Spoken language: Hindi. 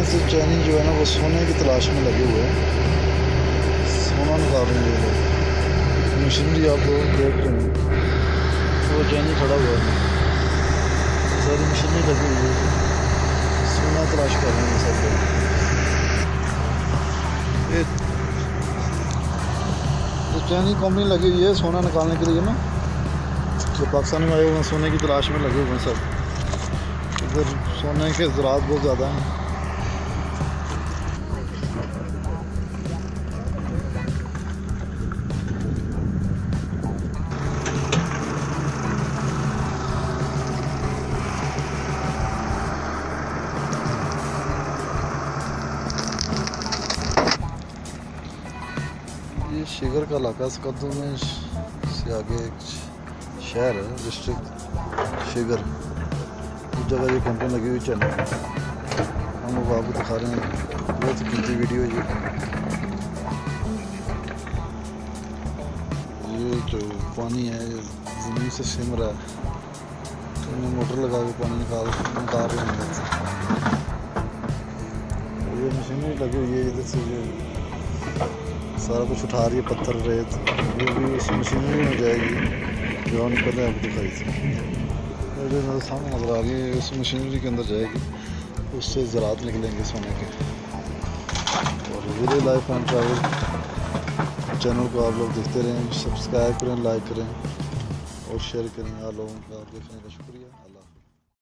से चैनी जो है ना वो सोने की तलाश में लगे हुए हैं, सोना निकाल रहे हैं ये लोग। मशीनरी आप लोग देख रहे हैं, वो चैनी खड़ा हुआ है, सारी मशीनरी लगी हुई है, सोना तलाश कर रहे हैं सब लोग। ये चैनी कंपनी लगी हुई है सोना निकालने के लिए ना, जो पाकिस्तान में आए हुए हैं सोने की तलाश में लगे हुए हैं सब। इधर सोने के ज़रात बहुत ज़्यादा हैं। ये शिगर का इलाका सकद्दू में से आगे एक शहर है, डिस्ट्रिक्ट शिगर, उस जगह ये कंपनी लगी हुई चैनल। हम लोग आपको दिखा रहे हैं, बहुत कीमती वीडियो ये जो पानी है ज़मीन से सिम रहा है, तो इन्हें मोटर लगा के पानी निकाल रहे हैं। ये मशीनरी लगी हुई है, इधर से ये सारा कुछ उठा रही है, पत्थर रेत, ये भी उस मशीनरी में जाएगी जो हम पहले आपको दिखाई थी। जो सामने नजर आ रही है उस मशीनरी के अंदर जाएगी, उससे ज़रात निकलेंगे सोने के। और village life and travel channel को आप लोग देखते रहें, सब्सक्राइब करें, लाइक करें और शेयर करें। आप लोगों का देखने का शुक्रिया।